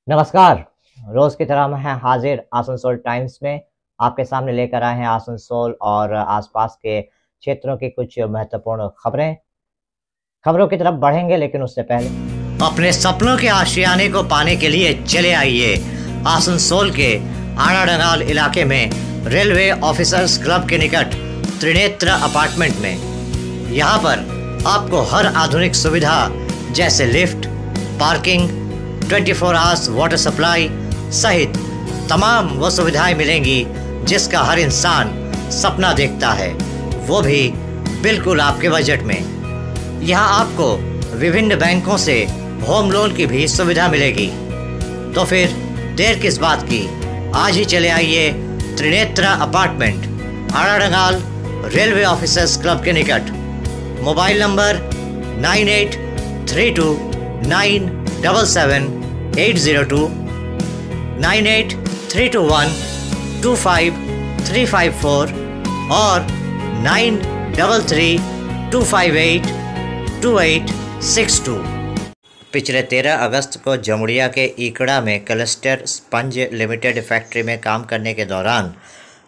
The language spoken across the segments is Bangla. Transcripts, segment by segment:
नमस्कार। रोज की तरह हम हैं हाजिर आसनसोल टाइम्स में। आपके सामने लेकर आए हैं आसनसोल और आसपास के क्षेत्रों की कुछ महत्वपूर्ण खबरों की तरफ बढ़ेंगे, लेकिन उससे पहले अपने सपनों के आशियाने को पाने के लिए चले आइए आसनसोल के आड़ाडंगाल इलाके में रेलवे ऑफिसर्स क्लब के निकट त्रिनेत्र अपार्टमेंट में। यहाँ पर आपको हर आधुनिक सुविधा जैसे lift, parking, 24 hours water supply सहित तमाम वो सुविधाएं मिलेंगी जिसका हर इंसान सपना देखता है, वो भी बिल्कुल आपके बजट में। यहाँ आपको विभिन्न बैंकों से होम लोन की भी सुविधा मिलेगी। तो फिर देर किस बात की, आज ही चले आइए Trinetra apartment, Aradangal railway officers club के निकट। मोबाइल नंबर 9832977802, 9832125354 और 9332582862। पिछले 13 अगस्त को जमुड़िया के ईकड़ा में क्लस्टर स्पंज लिमिटेड फैक्ट्री में काम करने के दौरान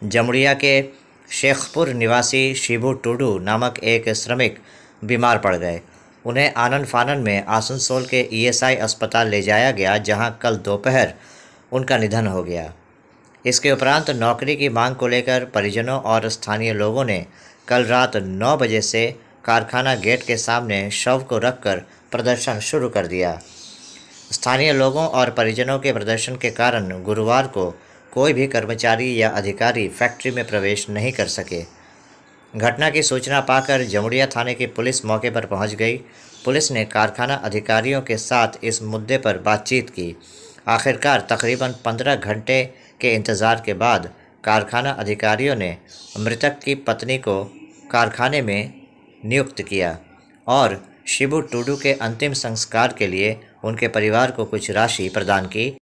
जमुड़िया के शेखपुर निवासी शिबू टुडू नामक एक श्रमिक बीमार पड़ गए। उन्हें आनन फानन में आसनसोल के ईएसआई अस्पताल ले जाया गया, जहां कल दोपहर उनका निधन हो गया। इसके उपरांत नौकरी की मांग को लेकर परिजनों और स्थानीय लोगों ने कल रात 9 बजे से कारखाना गेट के सामने शव को रखकर प्रदर्शन शुरू कर दिया। स्थानीय लोगों और परिजनों के प्रदर्शन के कारण गुरुवार को कोई भी कर्मचारी या अधिकारी फैक्ट्री में प्रवेश नहीं कर सके। घटना की सूचना पाकर जमुड़िया थाने की पुलिस मौके पर पहुंच गई। पुलिस ने कारखाना अधिकारियों के साथ इस मुद्दे पर बातचीत की। आखिरकार तकरीबन 15 घंटे के इंतज़ार के बाद कारखाना अधिकारियों ने मृतक की पत्नी को कारखाने में नियुक्त किया और शिबू टुडू के अंतिम संस्कार के लिए उनके परिवार को कुछ राशि प्रदान की।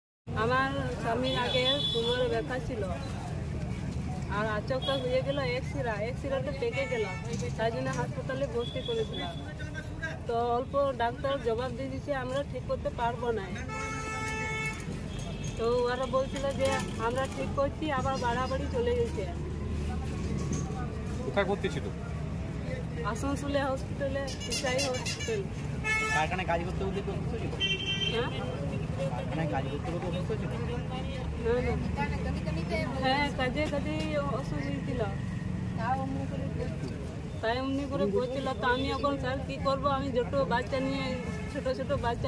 আর আচকটা হয়ে গেল এক সিরাটা পেকে গেল, তাই জন্য হাসপাতালে ভর্তি করেছিলাম। তো অল্প ডাক্তার জবাব দিয়ে দিচ্ছে আমরা ঠিক করতে পারবো না। তো ওরা বলছিল যে আমরা ঠিক করছি, আবার বাড়াবাড়ি চলে গেছে। কোথায় ভর্তি ছিল? আসানসোলে হসপিটালে, ইসাই হসপিটাল। কারখানায় কাজ করতে করতে অসুস্থ ছিল? হ্যাঁ, কারখানায় কাজ করতে করতে অসুস্থ ছিল? হ্যাঁ, কাজে অসুস্থ ছিল, তাই অমনি করে বলছিল। তো আমি এখন স্যার কী করবো, আমি ছোট বাচ্চা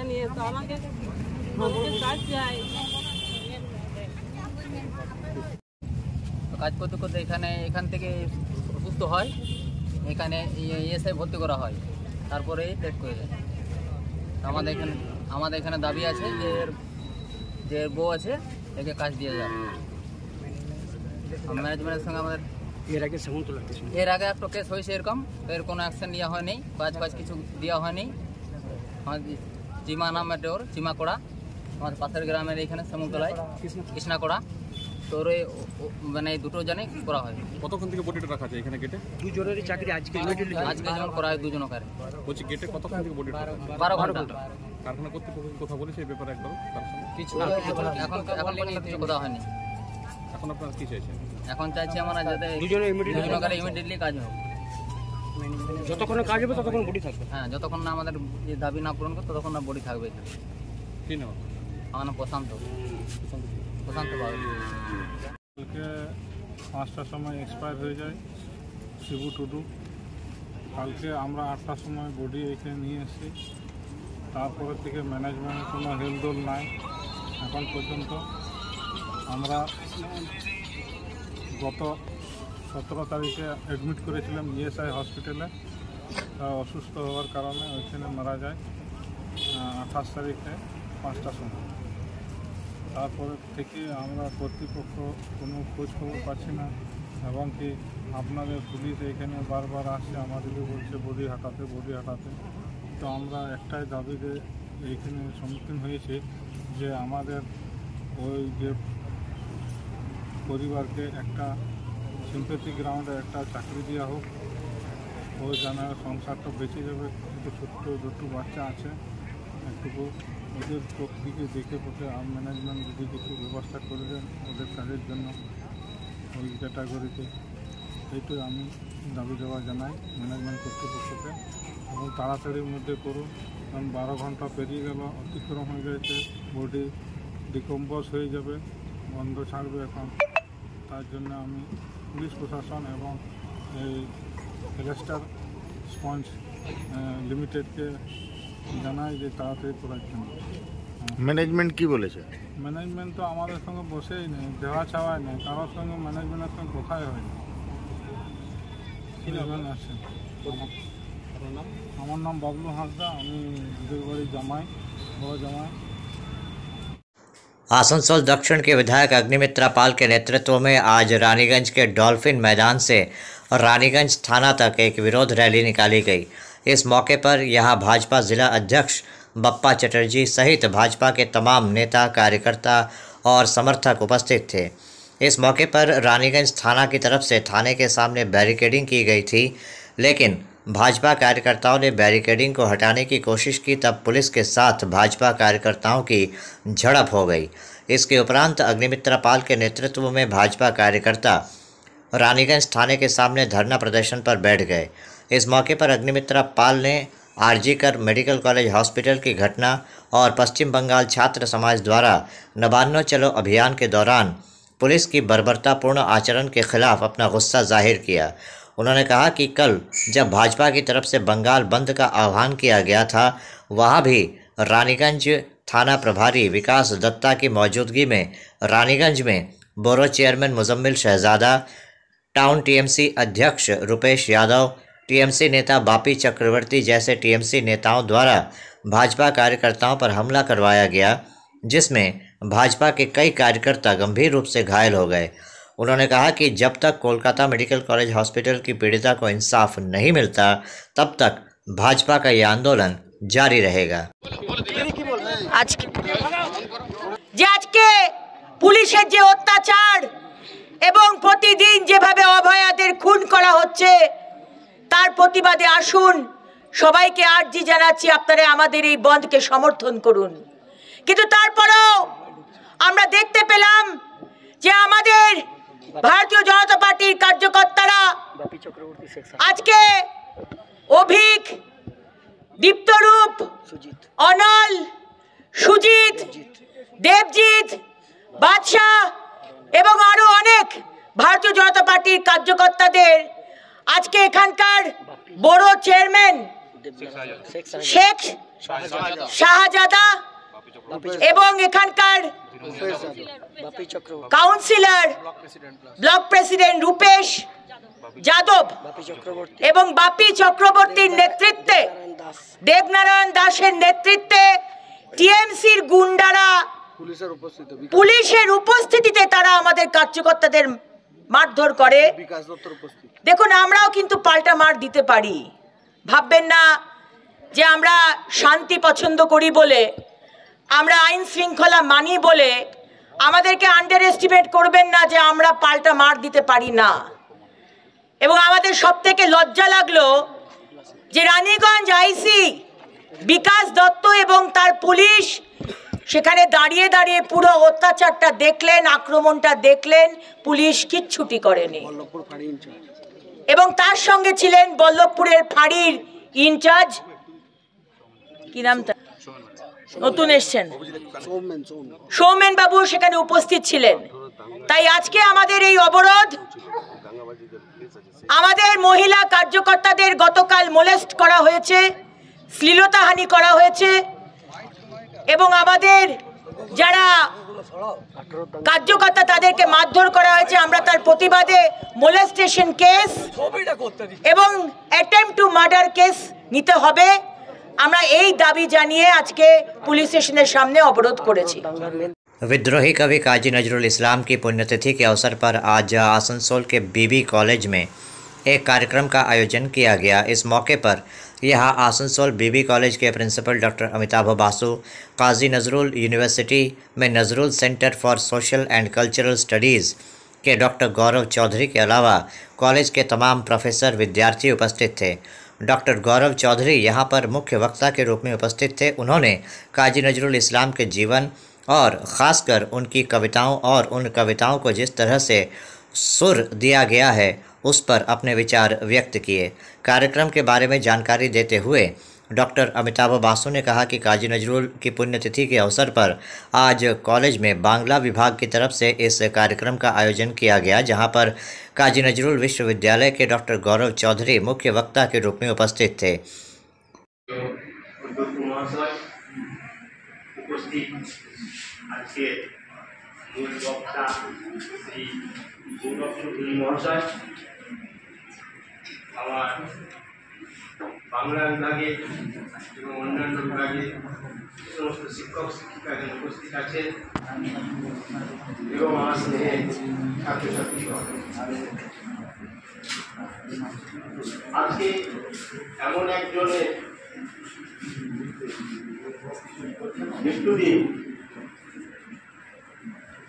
নিয়ে তো আমাকে কাজ চাই। কাজ করতে করতে এখান থেকে অসুস্থ হয়, এখানে ইএসআই ভর্তি করা হয়, তারপরে ডেট করে যায়। আমাদের এখানে দাবি আছে যে বউ আছে, একে কাজ দিয়ে যায়। ম্যানেজমেন্টের সঙ্গে আমাদের এর আগে একটা কেস হয়েছে, এর কোনো অ্যাকশন নেওয়া হয়নি, কাজ কিছু দেওয়া হয়নি। চিমা নাম একটা ওর চিমাকোড়া, আমাদের পাশের গ্রামের এইখানে শ্যামলতলায় কৃষ্ণাকোড়া। তোর মানে এই দুটো জানে করা হয়। কতক্ষণ থেকে বডিটা রাখা আছে এখানে গেটে? দুজনেরই চাকরি আজকে যেমন করা হয় দুজনের কারে। বলছি গেটে কতক্ষণ থেকে বডিটা? 12 ঘন্টা। কারখানা কর্তৃপক্ষ কথা বলেছে এই ব্যাপারে একবার? কিছু এখন কিছু কথা হয়নি। এখন আপনারা কি চাইছেন? এখন চাইছি আমরা যাতে দুজনের ইমিডিয়েটলি কাজ হোক। যতক্ষণ কাজ হবে ততক্ষণ বডি থাকবে। হ্যাঁ, যতক্ষণ না আমাদের দাবি না পূরণ করে ততক্ষণ না বডি থাকবে। কি নাম? আমার নাম প্রশান্ত বাবু। কালকে 5টার সময় এক্সপায়ার হয়ে যায় শিবু টুডু। কালকে আমরা 8টার সময় বডি এখানে নিয়ে এসেছি। তারপরে থেকে ম্যানেজমেন্টের কোনো হেলদোল নাই এখন পর্যন্ত। আমরা গত 17 তারিখে অ্যাডমিট করেছিলাম ইএসআই হসপিটালে। অসুস্থ হওয়ার কারণে ওইখানে মারা যায় 28 তারিখে 5টার সময়। তারপরে থেকে আমরা কর্তৃপক্ষ কোনো খোঁজ খবর পাচ্ছি না, এবং কি আপনাদের পুলিশ এখানে বারবার আসছে, আমাদেরকে বলছে বডি হাঁটাতে। তো আমরা একটাই দাবিতে এইখানে সম্মুখীন হয়েছি যে আমাদের ওই যে পরিবারকে একটা সিম্পেথি গ্রাউন্ডে একটা চাকরি দেওয়া হোক, ওই জানার সংসারটা বেঁচে যাবে। কিন্তু ছোট্ট দুটো বাচ্চা আছে, একটুকু ওদের দিকে দেখে পথে ম্যানেজমেন্ট যদি কিছু ব্যবস্থা করে দেন ওদের কাজের জন্য ওই ক্যাটাগরিতে, এইটাই আমি দাবি দেওয়া জানাই ম্যানেজমেন্ট কর্তৃপক্ষকে, এবং তাড়াতাড়ির মধ্যে করুন। কারণ 12 ঘন্টা পেরিয়ে গেল, অতিক্রম হয়ে গেছে, বডি ডিকম্পোজ হয়ে যাবে, বন্ধ ছাড়বে এখন। তার জন্য আমি পুলিশ প্রশাসন এবং এই ক্লাস্টার স্পঞ্জ লিমিটেডকে জানাই যে তাড়াতাড়ি করার জন্য। ম্যানেজমেন্ট কি বলেছে? ম্যানেজমেন্ট তো আমাদের সঙ্গে বসেই নেই, দেওয়া ছাওয়াই নেই, কারোর সঙ্গে ম্যানেজমেন্টের সঙ্গে কথাই হয়নি। আসছেন, আমার নাম বাবলু হাঁসদা, আমি ওদের বাড়ি জামাই, বড় জামাই। आसनसोल दक्षिण के विधायक अग्निमित्रा पाल के नेतृत्व में आज रानीगंज के डॉल्फिन मैदान से रानीगंज थाना तक एक विरोध रैली निकाली गई। इस मौके पर यहां भाजपा जिला अध्यक्ष बप्पा चटर्जी सहित भाजपा के तमाम नेता, कार्यकर्ता और समर्थक उपस्थित थे। इस मौके पर रानीगंज थाना की तरफ से थाने के सामने बैरिकेडिंग की गई थी, लेकिन भाजपा कार्यकर्ताओं ने बैरिकेडिंग को हटाने की कोशिश की, तब पुलिस के साथ भाजपा कार्यकर्ताओं की झड़प हो गई। इसके उपरांत अग्निमित्रा पाल के नेतृत्व में भाजपा कार्यकर्ता रानीगंज थाने के सामने धरना प्रदर्शन पर बैठ गए। इस मौके पर अग्निमित्रा पाल ने आरजीकर मेडिकल कॉलेज हॉस्पिटल की घटना और पश्चिम बंगाल छात्र समाज द्वारा नबान्नो चलो अभियान के दौरान पुलिस की बर्बरतापूर्ण आचरण के खिलाफ अपना गुस्सा जाहिर किया। उन्होंने कहा कि कल जब भाजपा की तरफ से बंगाल बंद का आह्वान किया गया था, वहां भी रानीगंज थाना प्रभारी विकास दत्ता की मौजूदगी में रानीगंज में बोरो चेयरमैन मुजम्मिल शहजादा, टाउन टीएमसी अध्यक्ष रुपेश यादव, टीएमसी नेता बापी चक्रवर्ती जैसे टीएमसी नेताओं द्वारा भाजपा कार्यकर्ताओं पर हमला करवाया गया, जिसमें भाजपा के कई कार्यकर्ता गंभीर रूप से घायल हो गए। उन्होंने कहा कि जब तक कोलकाता मेडिकल कॉलेज हॉस्पिटल की पीड़िता को इंसाफ नहीं मिलता, तब तक भाजपा का यह आंदोलन जारी रहेगा। আজকে পুলিশের যে অত্যাচার এবং প্রতিদিন যেভাবে অভয়াদের খুন করা হচ্ছে, তার প্রতিবাদে আসুন, সবাইকে আর্জি জানাচ্ছি আপনারা আমাদের এই বন্ধকে সমর্থন করুন। কিন্তু তারপরেও আমরা দেখতে পেলাম যে আমাদের ভারতীয় জনতা পার্টির কার্যকর্তারা আজকে অভিক, দীপ্তরূপ, অনল, সুজিত, দেবজিৎ, বাদশাহ এবং আরো অনেক ভারতীয় জনতা পার্টির কার্যকর্তাদের আজকে এখানকার বড় চেয়ারম্যান শেখ শাহজাদা এবং এখানকার councillor block president Rupesh Yadav এবং বাপি চক্রবর্তীর নেতৃত্বে, দেবনারায়ণ দাসের নেতৃত্বে টিএমসির গুন্ডারা পুলিশের উপস্থিতিতে তারা আমাদের কার্যকর্তাদের মারধর করে। দেখুন, আমরাও কিন্তু পাল্টা মার দিতে পারি। ভাববেন না যে আমরা শান্তি পছন্দ করি বলে, আমরা আইন শৃঙ্খলা মানি বলে আমাদেরকে আন্ডার এস্টিমেট করবেন না যে আমরা পাল্টা মার দিতে পারি না। এবং আমাদের সবথেকে লজ্জা লাগলো যে রানীগঞ্জ আইসি বিকাশ দত্ত এবং তার পুলিশ সেখানে দাঁড়িয়ে দাঁড়িয়ে পুরো অত্যাচারটা দেখলেন, আক্রমণটা দেখলেন, পুলিশ কিচ্ছুটি করেনি। এবং তার সঙ্গে ছিলেন বল্লভপুরের ফাঁড়ির ইনচার্জ, কি নামটা নতুন এসছেন, সৌমেন বাবু সেখানে উপস্থিত ছিলেন। তাই আজকে আমাদের এই অবরোধ, আমাদের মহিলা কার্যকর্তাদের গতকাল মোলেস্ট করা হয়েছে, শ্লীলতাহানি করা হয়েছে এবং আমাদের যারা কার্যকর্তা তাদেরকে মারধর করা হয়েছে। আমরা তার প্রতিবাদে মোলেস্টেশন কেস এবং অ্যাটেম্পট টু মার্ডার কেস নিতে হবে, আমরা এই দাবি জানিয়ে আজকে পুলিশ স্টেশনের সামনে অবরোধ করেছি। विद्रोही कवि काजी नजरुल इस्लाम की पुण्यतिथि के अवसर पर आज आसनसोल के बीबी कॉलेज में एक कार्यक्रम का आयोजन किया गया। इस मौके पर यहाँ आसनसोल बीबी कॉलेज के प्रिंसिपल डॉक्टर अमिताभ बासु, काजी नजरुल यूनिवर्सिटी में Nazrul centre for social and cultural studies के डॉक्टर गौरव चौधरी के अलावा कॉलेज के तमाम प्रोफेसर, विद्यार्थी उपस्थित थे। डॉक्टर गौरव चौधरी यहाँ पर मुख्य वक्ता के रूप में उपस्थित थे। उन्होंने काजी नजरुल इस्लाम के जीवन और ख़ासकर उनकी कविताओं और उन कविताओं को जिस तरह से सुर दिया गया है उस पर अपने विचार व्यक्त किए। कार्यक्रम के बारे में जानकारी देते हुए डॉक्टर अमिताभ बासु ने कहा कि काजी नजरुल की पुण्यतिथि के अवसर पर आज कॉलेज में बांग्ला विभाग की तरफ से इस कार्यक्रम का आयोजन किया गया, जहां पर काजी नजरुल विश्वविद्यालय के डॉक्टर गौरव चौधरी मुख्य वक्ता के रूप में उपस्थित थे। বাংলা বিভাগে এবং অন্যান্য বিভাগে সমস্ত শিক্ষক শিক্ষিকাগণ উপস্থিত আছেন এবং আমার স্নেহে ছাত্রছাত্রী আজকে এমন একজনের মৃত্যুদিন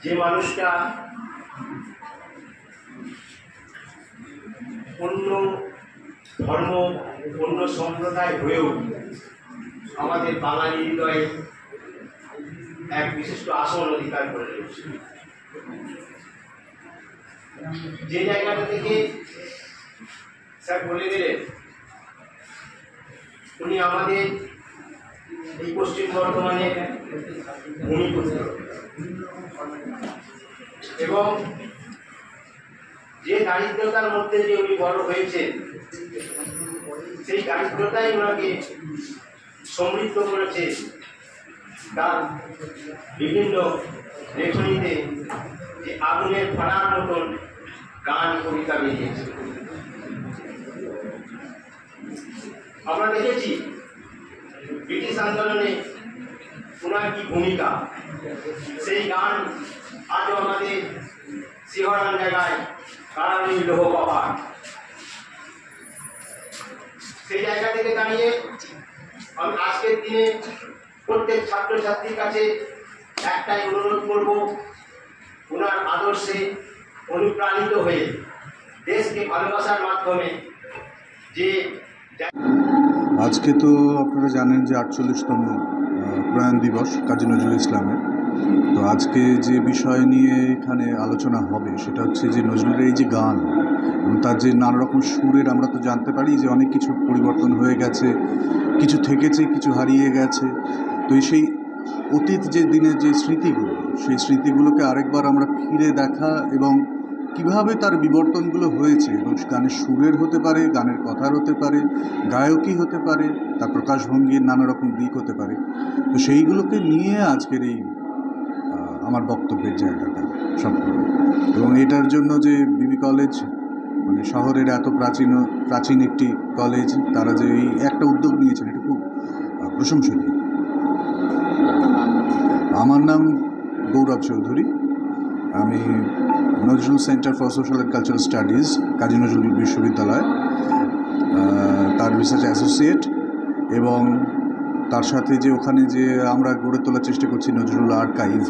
যে মানুষটা অন্য ধর্ম অন্য সম্প্রদায় হয়েও আমাদের বাঙালি হৃদয়ে এক বিশিষ্ট আসন অধিকার করে রয়েছে। যে জায়গাটা থেকে স্যার বলে গেলেন উনি আমাদের এই পশ্চিম বর্ধমানের ভূমিপুত্র এবং যে দারিদ্রতার মধ্যে যে উনি বড় হয়েছেন সেই দারিদ্রতাই ওনাকে সমৃদ্ধ করেছে। তার বিভিন্ন লেখনীতে যে আগুনের ফাড়ার মতন গান কবিতা বেরিয়েছে। আমরা দেখেছি ব্রিটিশ আন্দোলনে ওনার কি ভূমিকা, সেই গান আজও আমাদের শিহরণ জায়গায় কারণে লোহ পাবার। সেই জায়গা থেকে দাঁড়িয়ে আমি আজকের দিনে প্রত্যেক ছাত্রছাত্রীর কাছে একটাই অনুরোধ করব, ওনার আদর্শে অনুপ্রাণিত হয়ে দেশকে ভালোবাসার মাধ্যমে যে আজকে তো আপনারা জানেন যে 48তম প্রয়াণ দিবস কাজী নজরুল ইসলামের। তো আজকে যে বিষয় নিয়ে এখানে আলোচনা হবে সেটা হচ্ছে যে নজরুলের এই যে গান এবং তার যে নানা রকম সুরের আমরা তো জানতে পারি যে অনেক কিছু পরিবর্তন হয়ে গেছে, কিছু থেকেছে, কিছু হারিয়ে গেছে। তো সেই অতীত যে দিনের যে স্মৃতিগুলো, সেই স্মৃতিগুলোকে আরেকবার আমরা ফিরে দেখা এবং কিভাবে তার বিবর্তনগুলো হয়েছে এবং গানের সুরের হতে পারে, গানের কথার হতে পারে, গায়কী হতে পারে, তার প্রকাশভঙ্গির নানা রকম দিক হতে পারে। তো সেইগুলোকে নিয়ে আজকের এই আমার বক্তব্যের জায়গাটা সম্পূর্ণ। এবং এটার জন্য যে বিবি কলেজ মানে শহরের এত প্রাচীন একটি কলেজ, তারা যে এই একটা উদ্যোগ নিয়েছেন এটা খুব প্রশংসনীয়। আমার নাম গৌরব চৌধুরী, আমি Nazrul Centre for Social and Cultural Studies Kazi Nazrul বিশ্ববিদ্যালয় তার রিসার্চ অ্যাসোসিয়েট, এবং তার সাথে যে ওখানে যে আমরা গড়ে তোলার চেষ্টা করছি নজরুল আর্কাইভ,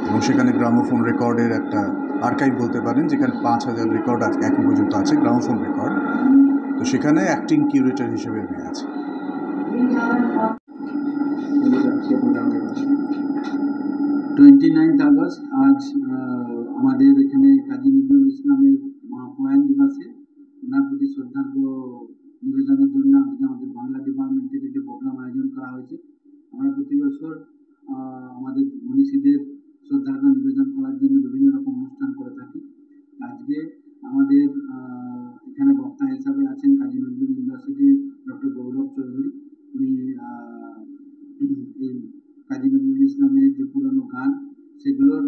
এবং সেখানে গ্রামোফোন রেকর্ডের একটা আর্কাইভ বলতে পারেন, যেখানে 5000 রেকর্ড এখন পর্যন্ত আছে গ্রামোফোন রেকর্ড। তো সেখানে অ্যাক্টিং কিউরেটর হিসেবে আমি আছি। 29 আগস্ট আজ আমাদের এখানে কাজী নজরুল ইসলামের মহাপ্রয়াণ দিবসে ওনার প্রতি শ্রদ্ধার্ঘ্য নিবেদনের জন্য আজকে আমাদের বাংলা ডিপার্টমেন্ট থেকে যে প্রোগ্রাম আয়োজন করা হয়েছে। আমরা প্রতি বছর আমাদের মনীষীদের শ্রদ্ধার্ঘ্য নিবেদন করার জন্য বিভিন্ন রকম অনুষ্ঠান করে থাকি। আজকে আমাদের এখানে বক্তা হিসাবে আছেন কাজী নজরুল ইউনিভার্সিটির ডক্টর গৌরব চৌধুরী। উনি এই কাজী নজরুল ইসলামের যে পুরনো গান সেগুলোর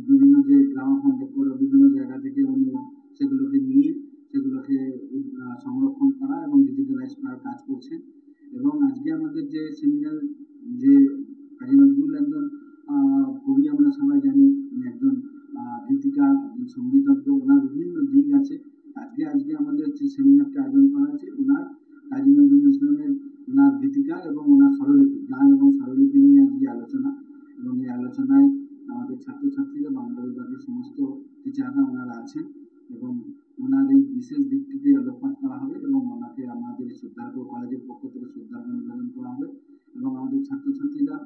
বিভিন্ন যে গ্রামোফোন রেকর্ড বিভিন্ন জায়গা থেকে উনি সেগুলোকে নিয়ে সেগুলোকে সংরক্ষণ করা এবং ডিজিটালাইজ করার কাজ করছেন। এবং আজকে আমাদের যে সেমিনার, যে কাজী নজরুল একজন কবি আমরা সবাই জানি, উনি একজন গীতিকার, একজন সঙ্গীতজ্ঞ, ওনার বিভিন্ন দিক আছে। আজকে আমাদের যে সেমিনারটা আয়োজন করা হয়েছে ওনার কাজী নজরুল ইসলামের ওনার গীতিকার এবং ওনার স্বরলিপি, গান এবং স্বরলিপি নিয়ে আজকে আলোচনা। এবং এই আলোচনায় আমাদের ছাত্রছাত্রীরা, বাংলা বিভাগের সমস্ত টিচাররা ওনারা আছেন এবং ওনার এই বিশেষ দিকটিতে আলোকপাত করা হবে এবং ওনাকে আমাদের শ্রদ্ধার্ঘ কলেজের পক্ষ থেকে শ্রদ্ধার্ঘ নিবেদন করা হবে এবং আমাদের ছাত্রছাত্রীরা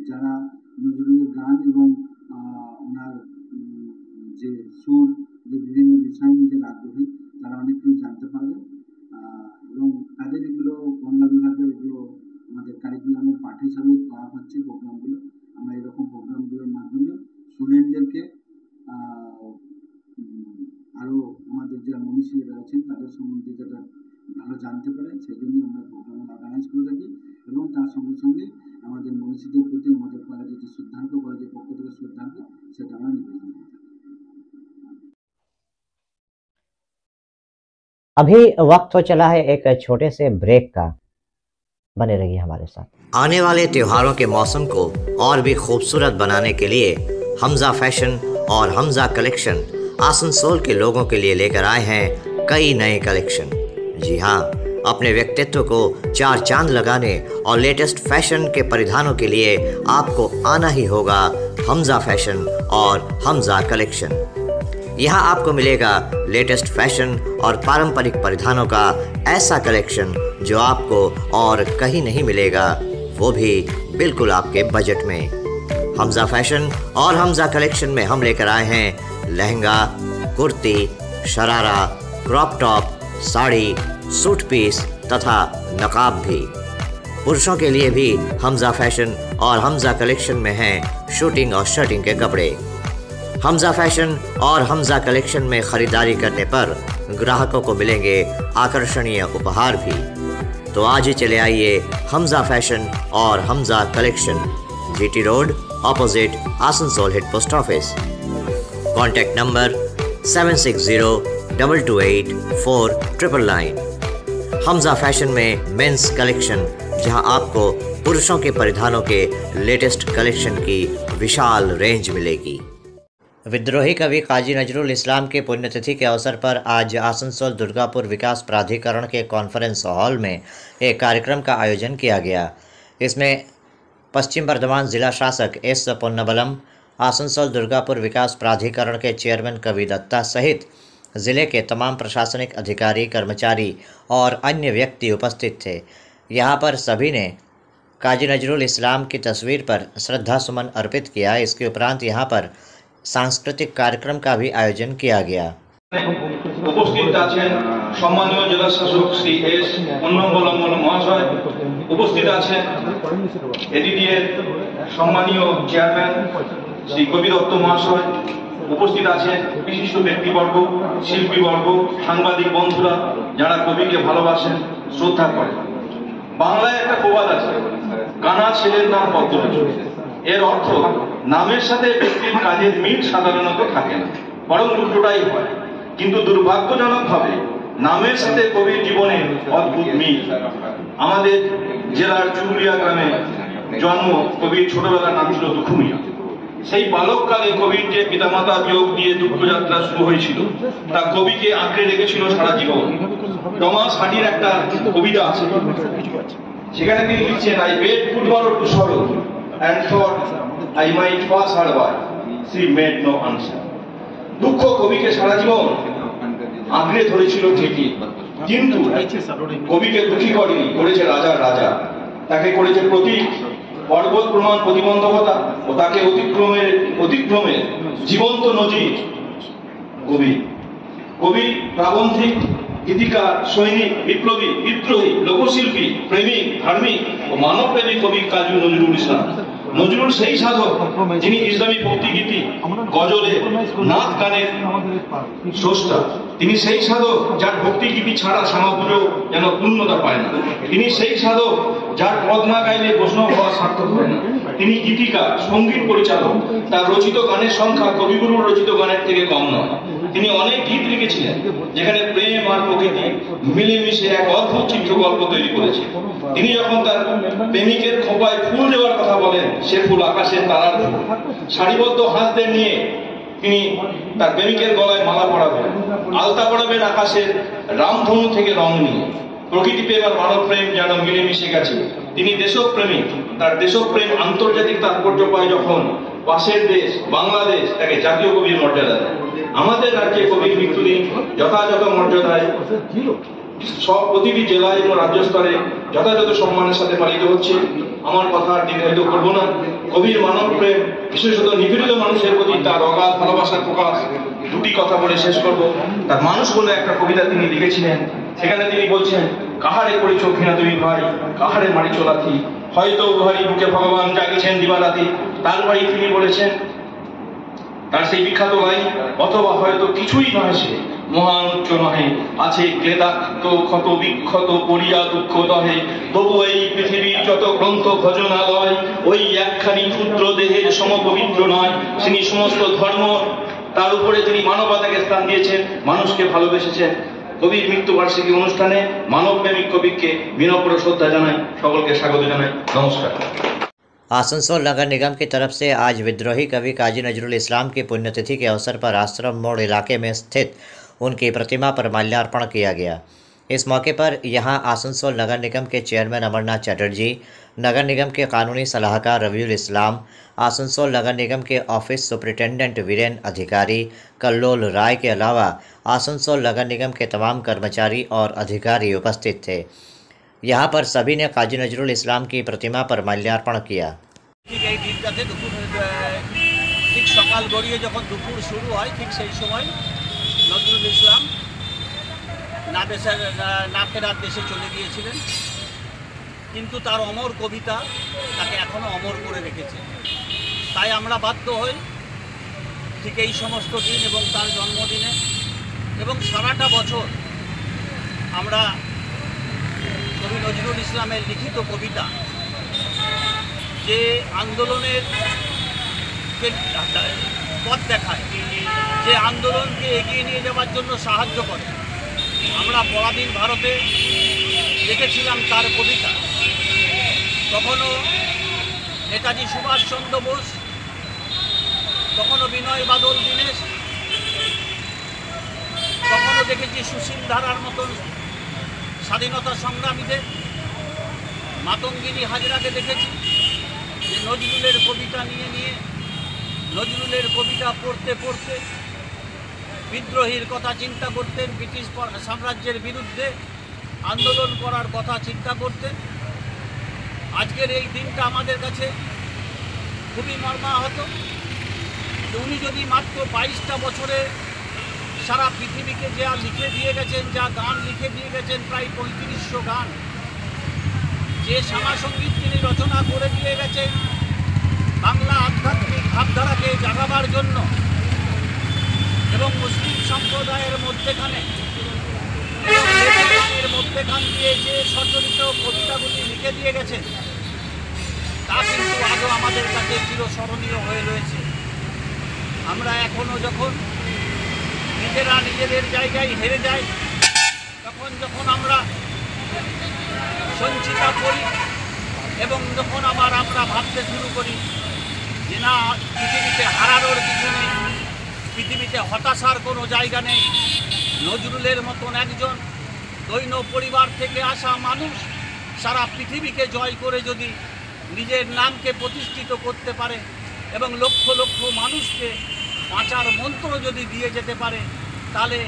যারা নজরুলের গান এবং ওনার যে সুর, যে বিভিন্ন বিষয় নিয়ে যারা আগ্রহী তারা অনেক কিছু জানতে পারবে এবং তাদের এগুলো বাংলা বিভাগের এগুলো আমাদের কারিকুলামের পাঠ হিসাবে করা হচ্ছে প্রোগ্রামগুলো। আমরা এরকম প্রোগ্রামগুলোর মাধ্যমে স্টুডেন্টদেরকে আরও আমাদের যে মনীষীরা রয়েছেন তাদের সম্বন্ধে যারা ভালো জানতে পারেন সেই জন্য আমরা প্রোগ্রাম অর্গানাইজ করে থাকি এবং তার সঙ্গে সঙ্গে আমাদের মনীষীদের প্রতি আমাদের কলেজের যে শ্রদ্ধার্ঘ, কলেজের পক্ষ থেকে শ্রদ্ধার্ঘ সেটা আমরা নিবেদন করি। अभी वक्त हो चला है एक छोटे से ब्रेक का, बने रहिए हमारे साथ। आने वाले त्योहारों के मौसम को और भी खूबसूरत बनाने के लिए हमजा फैशन और हमजा कलेक्शन आसनसोल के लोगों के लिए लेकर आए हैं कई नए कलेक्शन। जी हाँ, अपने व्यक्तित्व को चार चांद लगाने और लेटेस्ट फैशन के परिधानों के लिए आपको आना ही होगा हमजा फैशन और हमजा कलेक्शन। यहाँ आपको मिलेगा लेटेस्ट फैशन और पारंपरिक परिधानों का ऐसा कलेक्शन जो आपको और कहीं नहीं मिलेगा, वो भी बिल्कुल आपके बजट में। हमजा फैशन और हमजा कलेक्शन में हम लेकर आए हैं lehenga, kurti, sharara, crop top, sari, suit piece तथा नकाब भी। पुरुषों के लिए भी हमजा फैशन और हमजा कलेक्शन में हैं शूटिंग और शर्टिंग के कपड़े। हमजा फैशन और हमजा कलेक्शन में ख़रीदारी करने पर ग्राहकों को मिलेंगे आकर्षणीय उपहार भी। तो आज ही चले आइए हमजा फैशन और Hamza collection, GT road opposite Asansol head post office. Contact number 7602284999। Hamza fashion में मेंस कलेक्शन, जहां आपको पुरुषों के परिधानों के लेटेस्ट कलेक्शन की विशाल रेंज मिलेगी। विद्रोही कवि काजी नजरुल इस्लाम के पुण्यतिथि के अवसर पर आज आसनसोल दुर्गापुर विकास प्राधिकरण के कॉन्फ्रेंस हॉल में एक कार्यक्रम का आयोजन किया गया। इसमें पश्चिम बर्धमान जिला शासक एस पोन्नबलम, आसनसोल दुर्गापुर विकास प्राधिकरण के चेयरमैन कवि दत्ता सहित ज़िले के तमाम प्रशासनिक अधिकारी, कर्मचारी और अन्य व्यक्ति उपस्थित थे। यहाँ पर सभी ने काजी नजरुल इस्लाम की तस्वीर पर श्रद्धा सुमन अर्पित किया। इसके उपरांत यहाँ पर सांस्कृतिक कार्यक्रम का भी आयोजन किया गया। उपस्थित आছেন সম্মানীয় জেলা শাসক শ্রী এস পোন্নবলম মহাশয়, উপস্থিত আছেন এডিডিএর সম্মানীয় চেয়ারম্যান শ্রী কবি দত্ত মহাশয়, উপস্থিত আছেন বিশিষ্ট ব্যক্তিবর্গ, শিল্পীবর্গ, সাংবাদিক বন্ধুরা যারা কবিকে ভালোবাসেন, শ্রদ্ধা করেন। বাংলায় একটা প্রবাদ আছে, কানা ছেলের নাম পদ্মলোচন। এর অর্থ নামের সাথে ব্যক্তির কাজের মিল সাধারণত থাকে না, বরং উল্টোটাই হয়। কিন্তু দুর্ভাগ্যজনকভাবে নামের সাথে কবির জীবনে অদ্ভুত মিল। আমাদের জেলার চুরুলিয়া গ্রামে জন্ম কবির। ছোটবেলার নাম ছিল দুখুমিয়া। সেই বালককালে কবির যে পিতামাতা যোগ দিয়ে দুঃখযাত্রা শুরু হয়েছিল তা কবিকে আঁকড়ে রেখেছিল সারা জীবন। টমাস হার্ডির একটা কবিতা আছে, সেখানে তিনি লিখছেন, আই বেড টুমরো টু সরো and thought I might pass her by. She made no answer. দুঃখ কবিকে সারা জীবন আঁকড়ে ধরেছিল ঠিকই, কিন্তু কবিকে দুঃখী করেনি, করেছে রাজার রাজা। তাকে করেছে প্রতীক, পর্বত প্রমাণ প্রতিবন্ধকতা ও তাকে অতিক্রমের জীবন্ত নজির। কবি প্রাবন্ধিক, গীতিকার, সৈনিক, বিপ্লবী, বিদ্রোহী, লোকশিল্পী, প্রেমিক, ধার্মিক ও মানবপ্রেমী কবি কাজী নজরুল ইসলাম। নজরুল সেই সাধক যিনি ইসলামী ভক্তিগীতি, গজলে, নাচ গানের স্রষ্টা। তিনি সেই সাধক যার ভক্তিগীতি ছাড়া শ্যামাপুজো যেন পূর্ণতা পায় না। তিনি সেই সাধক যার পদ না গাইলে বৈষ্ণব হওয়া সার্থক হয় না। তিনি গীতিকার, সঙ্গীত পরিচালক। তার রচিত গানের সংখ্যা কবিগুরুর রচিত গানের থেকে কম নয়। তিনি অনেক গীত লিখেছিলেন যেখানে প্রেম আর প্রকৃতি মিলেমিশে এক অদ্ভুত চিত্রকল্প তৈরি করেছে। তিনি যখন তার প্রেমিকের খোঁপায় ফুল দেওয়ার কথা বলেন, সে ফুল আকাশের তারার ফুল। সারিবদ্ধ হাতদের নিয়ে তিনি তার প্রেমিকের গলায় মালা পরাবেন, আলতা পরাবেন আকাশের রামধনু থেকে রং নিয়ে। প্রকৃতি প্রেম আর মানব প্রেম যেন মিলেমিশে গেছে। তিনি দেশপ্রেমিক, তার দেশপ্রেম আন্তর্জাতিক তাৎপর্য পায় যখন পাশের দেশ বাংলাদেশ তাকে জাতীয় কবির মর্যাদা দেয়। আমাদের রাজ্যে কবির মৃত্যুদিন যথাযথ মর্যাদায় সব প্রতিটি জেলায় এবং রাজ্য স্তরে যথাযথ সম্মানের সাথে পালিত হচ্ছে। আমার কথা আর দীর্ঘায়িত করবো না। কবির মানব প্রেম, বিশেষত নিপীড়িত মানুষের প্রতি তার অগাধ ভালোবাসার প্রকাশ, দুটি কথা বলে শেষ করব। তার মানুষ বলে একটা কবিতা তিনি লিখেছিলেন, সেখানে তিনি বলছেন, কাহারে করি চোখিনা তুমি ভাই, কাহারে মারি চলাথি, হয়তো উহারি বুকে ভগবান জাগিয়েছেন দিবারাতি। তারপরে তিনি বলেছেন তার সেই বিখ্যাত লাইন, অথবা হয়তো কিছুই নয় সে মহান উচ্চ নহে, আছে ক্লেদাক্ত ক্ষত বিক্ষত পড়িয়া দুঃখ দহে, তবু এই পৃথিবীর যত গ্রন্থ ভজনালয় ওই একখানি ক্ষুদ্র দেহের সমপবিত্র নয়। তিনি সমস্ত ধর্ম, তার উপরে তিনি মানবতাকে স্থান দিয়েছেন, মানুষকে ভালোবেসেছেন। কবির মৃত্যুবার্ষিকী অনুষ্ঠানে মানবপ্রেমিক কবিকে বিনম্র শ্রদ্ধা জানাই, সকলকে স্বাগত জানাই। নমস্কার। आसनसोल नगर निगम की तरफ से आज विद्रोही कवि काजी नजरुल इस्लाम की पुण्यतिथि के अवसर पर आश्रम मोड़ इलाके में स्थित उनकी प्रतिमा पर माल्यार्पण किया गया। इस मौके पर यहां आसनसोल नगर निगम के चेयरमैन अमरनाथ चटर्जी, नगर निगम के कानूनी सलाहकार रविउल इस्लाम, आसनसोल नगर निगम के ऑफिस सुपरिटेंडेंट वीरेन अधिकारी, कल्लोल राय के अलावा आसनसोल नगर निगम के तमाम कर्मचारी और अधिकारी उपस्थित थे। यहाँ पर सभी ने काजी नजरुल इस्लाम की प्रतिमा पर माल्यार्पण किया। ঠিক এই দিনটাতে ঠিক সকাল গড়িয়ে যখন দুপুর শুরু হয়, ঠিক সেই সময় নজরুল ইসলাম না ফেরার দেশে চলে গিয়েছিলেন, কিন্তু তার অমর কবিতা তাকে এখনও অমর করে রেখেছে। তাই আমরা বাধ্য হই ঠিক এই সমস্ত দিন এবং তার জন্মদিনে এবং সারাটা বছর আমরা কবি নজরুল ইসলামের লিখিত কবিতা, যে আন্দোলনের পথ দেখায়, যে আন্দোলনকে এগিয়ে নিয়ে যাওয়ার জন্য সাহায্য করে। আমরা পরাধীন ভারতে দেখেছিলাম তার কবিতা, তখনও নেতাজি সুভাষচন্দ্র বোস, তখনও বিনয় বাদল দীনেশ, তখনও দেখেছি সুশীল ধারার মতন স্বাধীনতা সংগ্রামীদের, মাতঙ্গিনী হাজরাকে দেখেছি যে নজরুলের কবিতা নিয়ে নজরুলের কবিতা পড়তে পড়তে বিদ্রোহীর কথা চিন্তা করতেন, ব্রিটিশ সাম্রাজ্যের বিরুদ্ধে আন্দোলন করার কথা চিন্তা করতেন। আজকের এই দিনটা আমাদের কাছে খুবই মর্মাহত। উনি যদি মাত্র 22টা বছরে সারা পৃথিবীকে যা লিখে দিয়ে গেছেন, যা গান লিখে দিয়ে গেছেন, প্রায় 3500 গান, যে শ্যামাসঙ্গীত তিনি রচনা করে দিয়ে গেছেন বাংলা আধ্যাত্মিক ভাবধারাকে জাগাবার জন্য, এবং মুসলিম সম্প্রদায়ের মধ্যেখানে মধ্যেখান দিয়ে যে সচরিত কবিতাগুলি লিখে দিয়ে গেছেন, তা কিন্তু আজও আমাদের কাছে চিরস্মরণীয় হয়ে রয়েছে। আমরা এখনও যখন নিজেরা নিজেদের জায়গায় হেরে যাই, যখন আমরা সঞ্চিতা করি এবং যখন আবার আমরা ভাবতে শুরু করি যে না, পৃথিবীতে হারানোর কিছু নেই, পৃথিবীতে হতাশার কোনো জায়গা নেই, নজরুলের মতন একজন দৈন্য পরিবার থেকে আসা মানুষ সারা পৃথিবীকে জয় করে যদি নিজের নামকে প্রতিষ্ঠিত করতে পারে এবং লক্ষ লক্ষ মানুষকে বাঁচার মন্ত্র যদি দিয়ে যেতে পারে, তাহলে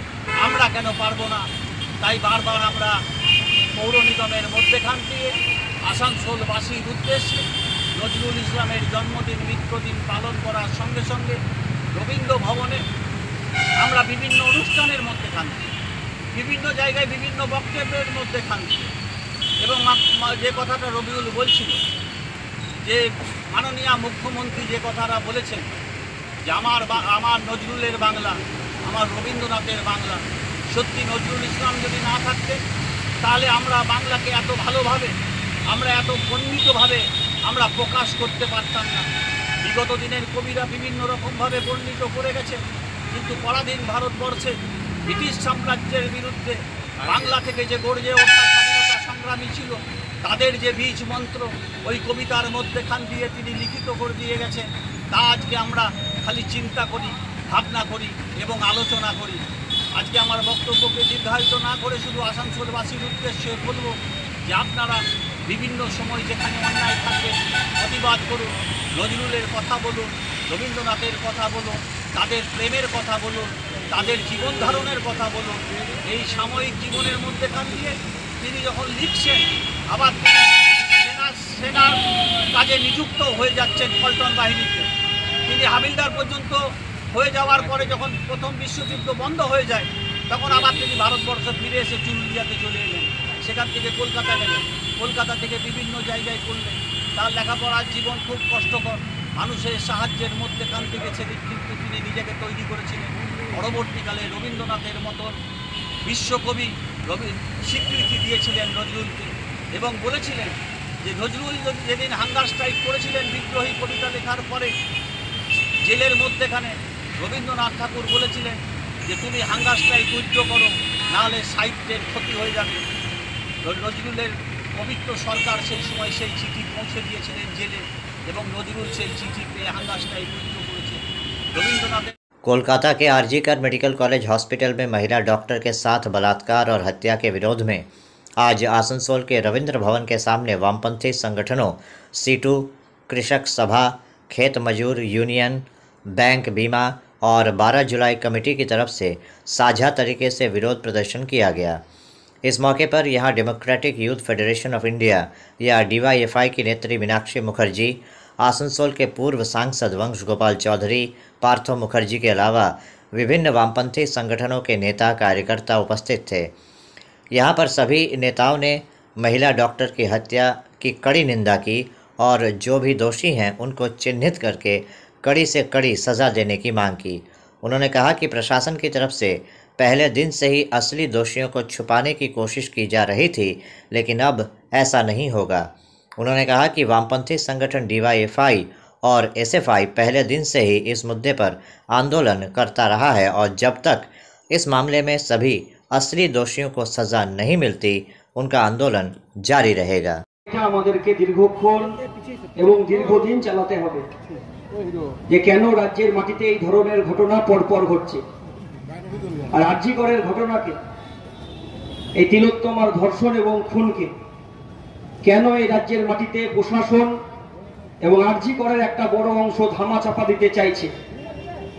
আমরা কেন পারবো না? তাই বারবার আমরা পৌর নিগমের মধ্যেখান দিয়ে আসানসোলবাসীর উদ্দেশ্যে নজরুল ইসলামের জন্মদিন মৃত্যুদিন পালন করার সঙ্গে সঙ্গে রবীন্দ্র ভবনে আমরা বিভিন্ন অনুষ্ঠানের মধ্যেখান দিয়ে, বিভিন্ন জায়গায় বিভিন্ন বক্তব্যের মধ্যেখান দিয়ে, এবং যে কথাটা রবিউল বলছিল যে মাননীয় মুখ্যমন্ত্রী যে কথাটা বলেছেন যে আমার নজরুলের বাংলা, আমার রবীন্দ্রনাথের বাংলা, সত্যি নজরুল ইসলাম যদি না থাকতেন তাহলে আমরা বাংলাকে এত ভালোভাবে, আমরা এত বর্ণিতভাবে আমরা প্রকাশ করতে পারতাম না। বিগত দিনের কবিরা বিভিন্ন রকমভাবে বর্ণিত করে গেছে, কিন্তু পরাধীন ভারতবর্ষে ব্রিটিশ সাম্রাজ্যের বিরুদ্ধে বাংলা থেকে যে গর্জে ওঠা স্বাধীনতা সংগ্রামী ছিল, তাদের যে বীজ মন্ত্র ওই কবিতার মধ্যেখান দিয়ে তিনি লিখিত করে দিয়ে গেছেন, তা আজকে আমরা খালি চিন্তা করি, ভাবনা করি এবং আলোচনা করি। আজকে আমার বক্তব্যকে দীর্ঘায়িত না করে শুধু আসানসোলবাসীর উদ্দেশ্যে বলব যে আপনারা বিভিন্ন সময় যেখানে অন্যায় থাকবে প্রতিবাদ করুন, নজরুলের কথা বলুন, রবীন্দ্রনাথের কথা বলুন, তাদের প্রেমের কথা বলুন, তাদের জীবন ধারণের কথা বলুন। এই সাময়িক জীবনের মধ্যেখান দিয়ে তিনি যখন লিখছেন, আবার তিনি সেনার কাজে নিযুক্ত হয়ে যাচ্ছেন পল্টন বাহিনীতে। তিনি হাবিলদার পর্যন্ত হয়ে যাওয়ার পরে যখন প্রথম বিশ্বযুদ্ধ বন্ধ হয়ে যায়, তখন আবার তিনি ভারতবর্ষে ফিরে এসে চুরুলিয়াতে চলে এলেন। সেখান থেকে কলকাতা গেলেন, কলকাতা থেকে বিভিন্ন জায়গায় করলেন। তার লেখাপড়ার জীবন খুব কষ্টকর, মানুষের সাহায্যের মধ্যেখান থেকে ছেলে, কিন্তু তিনি নিজেকে তৈরি করেছিলেন। পরবর্তীকালে রবীন্দ্রনাথের মতন বিশ্বকবি স্বীকৃতি দিয়েছিলেন নজরুলকে এবং বলেছিলেন যে নজরুল যেদিন হাঙ্গার স্ট্রাইক করেছিলেন বিদ্রোহী কবিতা লেখার পরে জেলের মধ্যেখানে, রবীন্দ্রনাথ ঠাকুর বলেছিলেন যে তুমি হাঙ্গার স্ট্রাইক উইথড্র করো, নাহলে সাহিত্যের ক্ষতি হয়ে যাবে। নজরুলের পবিত্র সরকার সেই সময় সেই চিঠি পৌঁছে দিয়েছিলেন জেলে, এবং নজরুল সেই চিঠি পেয়ে হাঙ্গার স্ট্রাইক উইথড্র করেছে। রবীন্দ্রনাথের कोलकाता के आरजीकर मेडिकल कॉलेज हॉस्पिटल में महिला डॉक्टर के साथ बलात्कार और हत्या के विरोध में आज आसनसोल के रविंद्र भवन के सामने वामपंथी संगठनों सीटू, कृषक सभा, खेत मजदूर यूनियन, बैंक बीमा और 12 जुलाई कमेटी की तरफ से साझा तरीके से विरोध प्रदर्शन किया गया। इस मौके पर यहाँ democratic youth federation of India या DYFI की नेत्री मीनाक्षी मुखर्जी, आसनसोल के पूर्व सांसद वंश गोपाल चौधरी, पार्थो मुखर्जी के अलावा विभिन्न वामपंथी संगठनों के नेता कार्यकर्ता उपस्थित थे। यहाँ पर सभी नेताओं ने महिला डॉक्टर की हत्या की कड़ी निंदा की और जो भी दोषी हैं उनको चिन्हित करके कड़ी से कड़ी सज़ा देने की मांग की। उन्होंने कहा कि प्रशासन की तरफ से पहले दिन से ही असली दोषियों को छुपाने की कोशिश की जा रही थी, लेकिन अब ऐसा नहीं होगा। उन्होंने कहा कि वामपंथी संगठन DYFI और SFI पहले दिन से ही इस मुद्दे पर आंदोलन करता रहा है और जब तक इस मामले में सभी असली दोषियों को सज़ा नहीं मिलती उनका आंदोलन जारी रहेगा। আমাদেরকে দীর্ঘক্ষণ এবং দীর্ঘদিন চালাতে হবে যে কেন রাজ্যের মাটিতে এই ধরনের ঘটনা পরপর ঘটছে। আর আরজিকরের ঘটনাকে, এই তিলোত্তমার ধর্ষণ এবং খুনকে কেন এই রাজ্যের মাটিতে প্রশাসন এবং আরজিকরের একটা বড় অংশ ধামাচাপা দিতে চাইছে,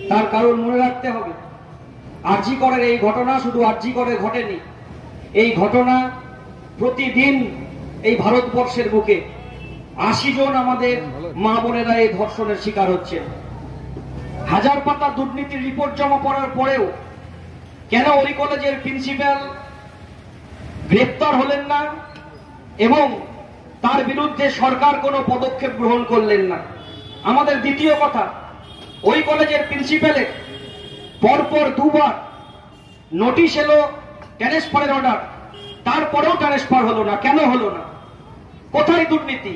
তার কারণ মনে রাখতে হবে। আরজিকরের এই ঘটনা শুধু আরজিকরে ঘটেনি, এই ঘটনা প্রতিদিন এই ভারতবর্ষের বুকে 80 জন আমাদের মা বোনেরা এই ধর্ষণের শিকার হচ্ছেন। হাজার পাতা দুর্নীতির রিপোর্ট জমা পড়ার পরেও কেন ওই কলেজের প্রিন্সিপাল গ্রেপ্তার হলেন না এবং তার বিরুদ্ধে সরকার কোনো পদক্ষেপ গ্রহণ করলেন না? আমাদের দ্বিতীয় কথা, ওই কলেজের প্রিন্সিপালের পরপর দুবার নোটিশ এলো ট্রান্সফারের অর্ডার, তারপরেও ট্রান্সফার হলো না। কেন হলো না? কোথায় দুর্নীতি?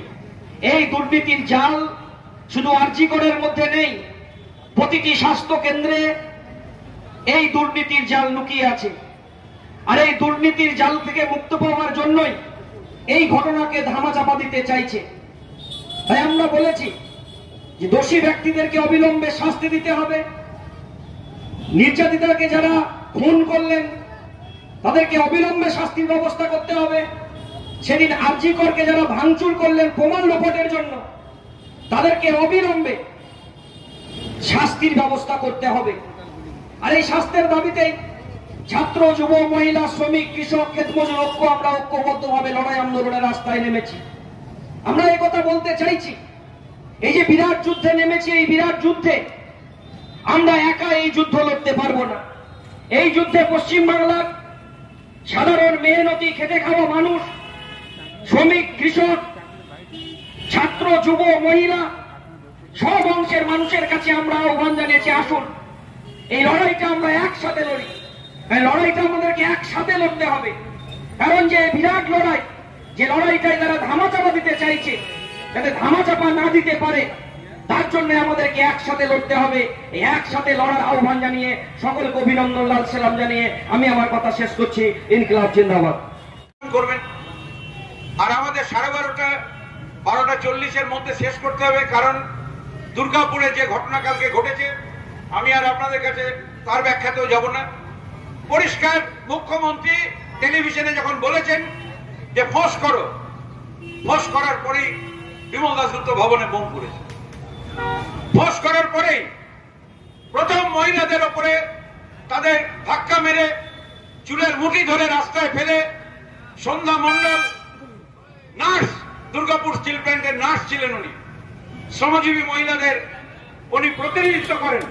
এই দুর্নীতির জাল শুধু আরজিকরের মধ্যে নেই, প্রতিটি স্বাস্থ্য কেন্দ্রে এই দুর্নীতির জাল লুকিয়ে আছে। আর এই দুর্নীতির জাল থেকে মুক্ত পাওয়ার জন্যই এই ঘটনাকে ধামাচাপা দিতে চাইছে। তাই আমরা বলেছি যে দোষী ব্যক্তিদেরকে অবিলম্বে শাস্তি দিতে হবে। নির্যাতিতাকে যারা খুন করলেন তাদেরকে অবিলম্বে শাস্তির ব্যবস্থা করতে হবে। সেদিন আরজিকরকে যারা ভাঙচুর করলেন প্রমাণ লোপাটের জন্য, তাদেরকে অবিলম্বে শাস্তির ব্যবস্থা করতে হবে। আর এই শাস্তির দাবিতেই ছাত্র, যুব, মহিলা, শ্রমিক, কৃষক, ক্ষেতমজুর ঐক্য আমরা ঐক্যবদ্ধভাবে লড়াই আন্দোলনের রাস্তায় নেমেছি। আমরা এই কথা বলতে চাইছি, এই যে বিরাট যুদ্ধে নেমেছি, এই বিরাট যুদ্ধে আমরা একা এই যুদ্ধ লড়তে পারবো না। এই যুদ্ধে পশ্চিমবাংলার সাধারণ মেহনতি খেটে খাওয়া মানুষ, শ্রমিক, কৃষক, ছাত্র, যুব, মহিলা, সব অংশের মানুষের কাছে আমরা আহ্বান জানিয়েছি, আসুন এই লড়াইটা আমরা একসাথে লড়ি। এই লড়াইটা আমাদেরকে একসাথে লড়তে হবে। কারণ যে বিরাট লড়াই, যে লড়াইটাই তারা ধামাচাপা দিতে চাইছে, যাতে ধামাচাপা না দিতে পারে, তার জন্য আমাদেরকে একসাথে লড়তে হবে। এই একসাথে লড়ার আহ্বান জানিয়ে সকলকে অভিনন্দন, লাল সালাম জানিয়ে আমি আমার কথা শেষ করছি। ইনকিলাব জিন্দাবাদ করবেন। আর আমাদের 12:30 মধ্যে শেষ করতে হবে, কারণ দুর্গাপুরে যে ঘটনা কালকে ঘটেছে আমি আর আপনাদের কাছে তার ব্যাখ্যাতেও যাব না। পরিষ্কার মুখ্যমন্ত্রী টেলিভিশনে যখন বলেছেন যে ফোঁস করো, ফস করার পরেই বিমল দাশগুপ্ত ভবনে বোম করেছে। ফস করার পরেই প্রথম মহিলাদের ওপরে তাদের ধাক্কা মেরে চুলের মুঠি ধরে রাস্তায় ফেলে সন্ধ্যা মণ্ডল নার্স, দুর্গাপুর স্টিল প্ল্যান্টের নার্স ছিলেন উনি, শ্রমজীবী মহিলাদের উনি প্রতিনিধিত্ব করেন,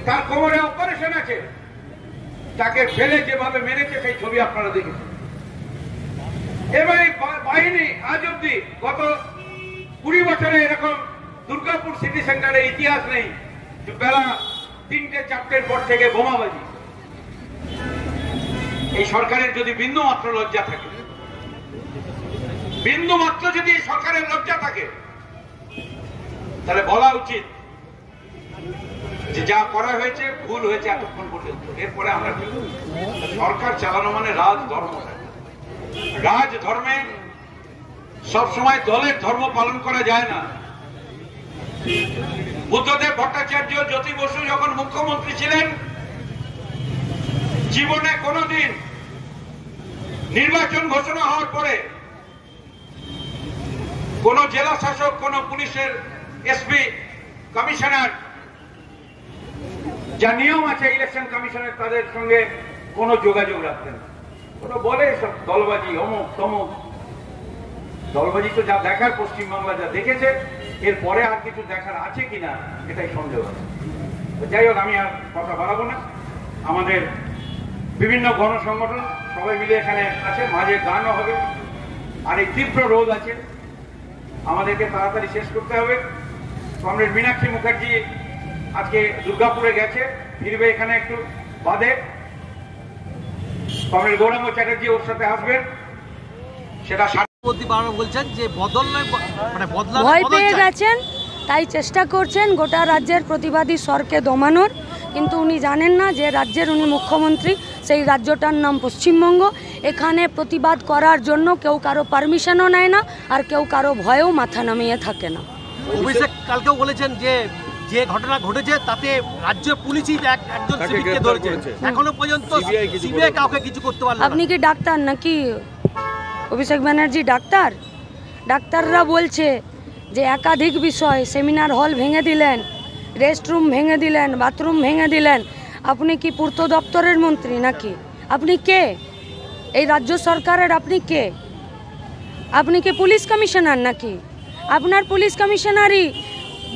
তার কোমরে অপারেশন আছে, তাকে ফেলে যেভাবে মেরেছে সেই ছবি আপনারা দেখেছেন। এবার এই বাহিনী আজ অব্দি গত 20 বছরে এরকম দুর্গাপুর সিটি সেন্টারে ইতিহাস নেই যে বেলা 3টে-4টের পর থেকে বোমাবাজি। এই সরকারের যদি বিন্দু মাত্র লজ্জা থাকে, বিন্দু মাত্র যদি এই সরকারের লজ্জা থাকে, তাহলে বলা উচিত যে যা করা হয়েছে ভুল হয়েছে এতক্ষণ পর্যন্ত। এরপরে আমরা সরকার চালানো মানে রাজধর্ম। রাজধর্মে সবসময় দলের ধর্ম পালন করা যায় না। বুদ্ধদেব ভট্টাচার্য, জ্যোতি বসু যখন মুখ্যমন্ত্রী ছিলেন, জীবনে কোনোদিন নির্বাচন ঘোষণা হওয়ার পরে কোন জেলা শাসক, কোন পুলিশের এসপি, কমিশনার, যা নিয়ম আছে ইলেকশন কমিশনের, তাদের সঙ্গে কোনো যোগাযোগ রাখতেন। ওরা বলে সব দলবাজি, অমুক তমুক। দলবাজি তো যা দেখার পশ্চিমবাংলা যা দেখেছে, এরপরে আর কিছু দেখার আছে কিনা এটাই সন্দেহ আছে। যাই হোক, আমি আর কথা বাড়াবো না। আমাদের বিভিন্ন গণসংগঠন সবাই মিলে এখানে আছে, মাঝে গানও হবে, আর এই তীব্র রোদ আছে, আমাদেরকে তাড়াতাড়ি শেষ করতে হবে। কমরেড মীনাক্ষী মুখার্জি আজকে দুর্গাপুরে গেছে, ফিরবে এখানে একটু বাদে। কমরেড গৌরাঙ্গ চ্যাটার্জি ওর সাথে আসবেন। সেটা বলছেন যে বদল নয়, মানে বদলা ভয় পেয়ে গেছেন, তাই চেষ্টা করছেন গোটা রাজ্যের প্রতিবাদী স্বরকে দমানোর। কিন্তু উনি জানেন না যে রাজ্যের উনি মুখ্যমন্ত্রী, সেই রাজ্যটার নাম পশ্চিমবঙ্গ। এখানে প্রতিবাদ করার জন্য কেউ কারো পারমিশনও নেয় না, আর কেউ কারো ভয়েও মাথা নামিয়ে থাকে না। অভিষেক কালকেও বলেছেন যে যে ঘটনা ঘটেছে তাতে রাজ্য পুলিশই একজন সিভিককে ধরেছে, এখনো পর্যন্ত সিবিআই কাউকে কিছু করতে পারলো না। আপনি কি ডাক্তার নাকি অভিষেক ব্যানার্জি? ডাক্তার? ডাক্তাররা বলছে যে একাধিক বিষয়, সেমিনার হল ভেঙে দিলেন, রেস্টরুম ভেঙে দিলেন, বাথরুম ভেঙে দিলেন। আপনি কি পূর্ত দপ্তরের মন্ত্রী নাকি? আপনি কে এই রাজ্য সরকারের? আপনি কে? আপনি কি পুলিশ কমিশনার নাকি? আপনার পুলিশ কমিশনারই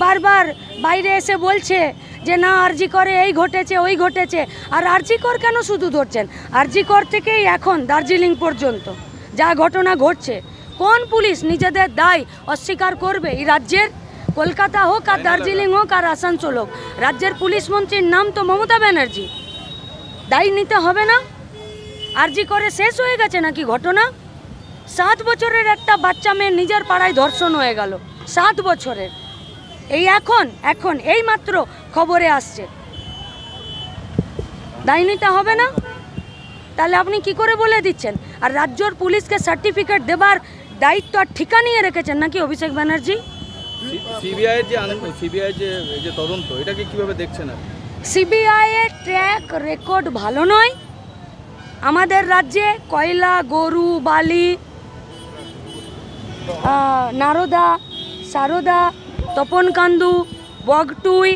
বারবার বাইরে এসে বলছে যে না, আরজি করে এই ঘটেছে ওই ঘটেছে। আর আরজি কর কেন শুধু ধরছেন? আরজি কর থেকেই এখন দার্জিলিং পর্যন্ত যা ঘটনা ঘটছে, কোন পুলিশ নিজেদের দায় অস্বীকার করবে? এই রাজ্যের কলকাতা হোক আর দার্জিলিং হোক আর আসানসোল হোক, রাজ্যের পুলিশ মন্ত্রীর নাম তো মমতা ব্যানার্জি। দায় নিতে হবে না? আরজি করে শেষ হয়ে গেছে নাকি ঘটনা? 7 বছরের একটা বাচ্চা মেয়ে নিজের পাড়ায় ধর্ষণ হয়ে গেল, 7 বছরের। এই এখন এই মাত্র খবরে আসছে। দায় নিতে হবে না? তাহলে আপনি কি করে বলে দিচ্ছেন? আর রাজ্যের পুলিশকে সার্টিফিকেট দেবার দায়িত্ব আর ঠিকা নিয়ে রেখেছেন নাকি অভিষেক ব্যানার্জি? সিবিআই যে তদন্ত, এটাকে কিভাবে দেখছেন? সিবিআই এর ট্র্যাক রেকর্ড ভালো নয়। আমাদের রাজ্যে কয়লা, গরু, বালি, নারদা, সারদা, তপনকান্দু, বগটুই,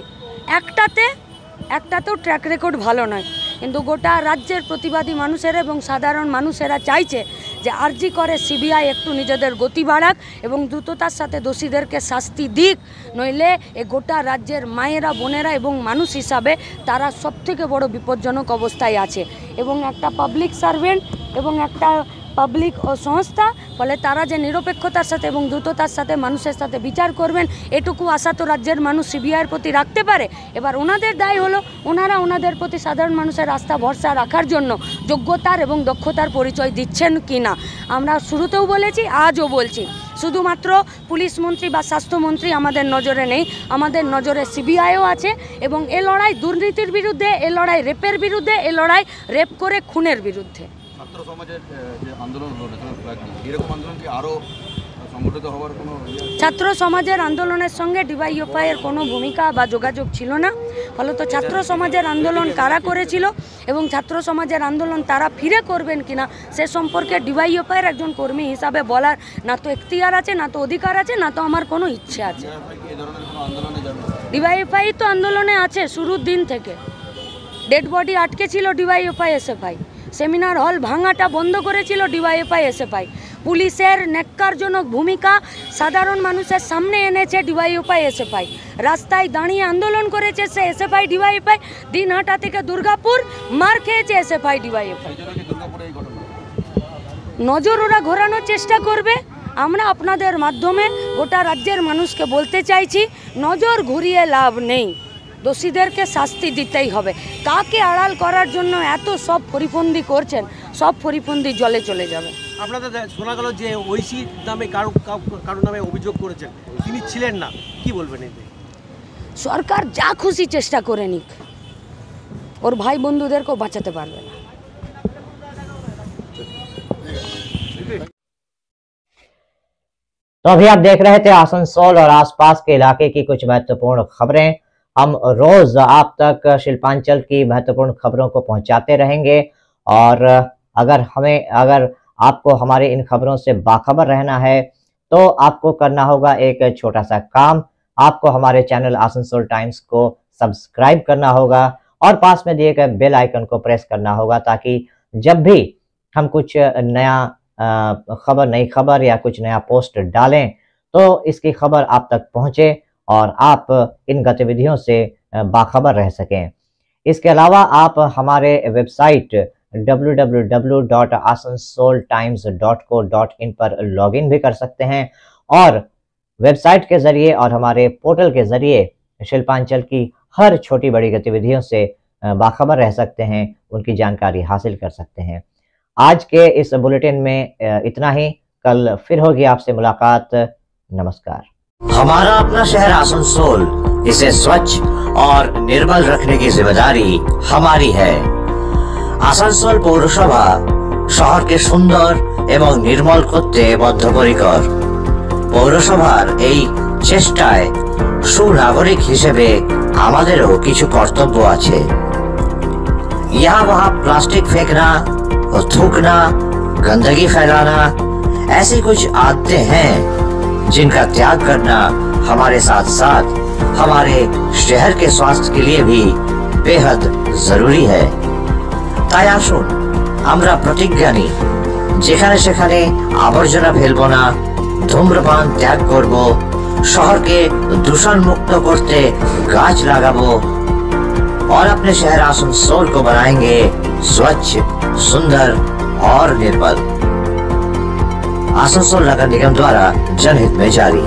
একটাতেও ট্র্যাক রেকর্ড ভালো নয়। কিন্তু গোটা রাজ্যের প্রতিবাদী মানুষেরা এবং সাধারণ মানুষেরা চাইছে যে আরজি করে সিবিআই একটু নিজেদের গতি বাড়াক এবং দ্রুততার সাথে দোষীদেরকে শাস্তি দিক, নইলে এ গোটা রাজ্যের মায়েরা, বোনেরা এবং মানুষ হিসাবে তারা সবথেকে বড় বিপজ্জনক অবস্থায় আছে। এবং একটা পাবলিক সার্ভেন্ট এবং একটা পাবলিক সংস্থা, ফলে তারা যে নিরপেক্ষতার সাথে এবং দ্রুততার সাথে মানুষের সাথে বিচার করবেন, এটুকু আশা তো রাজ্যের মানুষ সিবিআইয়ের প্রতি রাখতে পারে। এবার ওনাদের দায় হলো ওনারা ওনাদের প্রতি সাধারণ মানুষের আস্থা ভরসা রাখার জন্য যোগ্যতার এবং দক্ষতার পরিচয় দিচ্ছেন কি না। আমরা শুরুতেও বলেছি, আজও বলছি, শুধুমাত্র পুলিশ মন্ত্রী বা স্বাস্থ্যমন্ত্রী আমাদের নজরে নেই, আমাদের নজরে সিবিআইও আছে। এবং এ লড়াই দুর্নীতির বিরুদ্ধে, এ লড়াই রেপের বিরুদ্ধে, এ লড়াই রেপ করে খুনের বিরুদ্ধে। ছাত্র সমাজের যে আন্দোলন হলো, এরকম আন্দোলন কি আরো সংগঠিত হওয়ার কোনো ছাত্র সমাজের আন্দোলনের সঙ্গে ডিওয়াইএফআই এর কোনো ভূমিকা বা যোগাযোগ ছিল না। ফলত ছাত্র সমাজের আন্দোলন কারা করেছিল এবং ছাত্র সমাজের আন্দোলন তারা ফিরে করবেন কিনা সে সম্পর্কে ডিওয়াইএফআই এর একজন কর্মী হিসাবে বলার না তো এখতিয়ার আছে, না তো অধিকার আছে, না তো আমার কোনো ইচ্ছে আছে। ডিওয়াইএফআই তো আন্দোলনে আছে শুরুর দিন থেকে। ডেড বডি আটকে ছিল ডিওয়াইএফআই এসএফআই, সেমিনার হল ভাঙাটা বন্ধ করেছিল ডিওয়াইএফআই এসএফআই, পুলিশের ন্যাক্কারজনক ভূমিকা সাধারণ মানুষের সামনে এনেছে ডিওয়াইএফআই এসএফআই, রাস্তায় দাঁড়িয়ে আন্দোলন করেছে সে এসএফআই ডিওয়াইএফআই, দিনহাটা থেকে দুর্গাপুর মার খেয়েছে এসএফআই ডিওয়াইএফআই। নজর ওরা ঘোরানোর চেষ্টা করবে। আমরা আপনাদের মাধ্যমে গোটা রাজ্যের মানুষকে বলতে চাইছি, নজর ঘুরিয়ে লাভ নেই, দোষীদেরকে শাস্তি দিতেই হবে। কাকে আড়াল করার জন্য এত সব পরিপন্থী করছেন, সব পরিপন্থী জলে চলে যাবে। আপনাদের শোনা গেল যে ঐশী নামে কারো নামে অভিযোগ করেছেন, তিনি ছিলেন না, কি বলবেন এতে? সরকার যা খুশি চেষ্টা করে নিক, ওর ভাই বন্ধুদেরকেও বাঁচাতে পারবে না। तो अभी आप देख रहे थे आसनसोल और आसपास के इलाके की कुछ महत्वपूर्ण खबरें। हम रोज आप तक शिल्पांचल की महत्वपूर्ण खबरों को पहुंचाते रहेंगे और अगर आपको हमारे इन खबरों से बाखबर रहना है तो आपको करना होगा एक छोटा सा काम। आपको हमारे चैनल आसनसोल टाइम्स को सब्सक्राइब करना होगा और पास में दिए गए बेल आइकन को प्रेस करना होगा ताकि जब भी हम कुछ नया नई खबर या कुछ नया पोस्ट डालें तो इसकी खबर आप तक पहुंचे और आप इन गतिविधियों से बाखबर रह सकें। इसके अलावा आप हमारे वेबसाइट www.asansoltimes.co.in पर लॉगिन भी कर सकते हैं और वेबसाइट के जरिए और हमारे पोर्टल के जरिए शिल्पांचल की हर छोटी बड़ी गतिविधियों से बाखबर रह सकते हैं, उनकी जानकारी हासिल कर सकते हैं। आज के इस बुलेटिन में इतना ही। कल फिर होगी आपसे मुलाकात। नमस्कार। हमारा अपना शहर आसनसोल, इसे स्वच्छ और निर्मल रखने की जिम्मेदारी हमारी है। आसनसोल पौरसभा शहर के सुंदर एवं निर्मल करते बद्धपरिकर। पौरसभार এই চেষ্টায় সুনাগরিক হিসেবে আমাদেরও কিছু কর্তব্য আছে। यहाँ वहाँ प्लास्टिक फेंकना और थूकना, गंदगी फैलाना, ऐसी कुछ आदतें हैं जिनका त्याग करना हमारे साथ साथ हमारे शहर के स्वास्थ्य के लिए भी बेहद जरूरी है। তাই আসুন আমরা প্রতিজ্ঞা নিই, যেখানে সেখানে আবর্জনা ফেলবো না, ধূম্রপান ত্যাগ করব, শহরকে দূষণ মুক্ত করতে গাছ লাগাবো और अपने शहर आसनसोल को बनाएंगे स्वच्छ, सुंदर और निर्मल। आसनसोल नगर निगम द्वारा जनहित में जारी।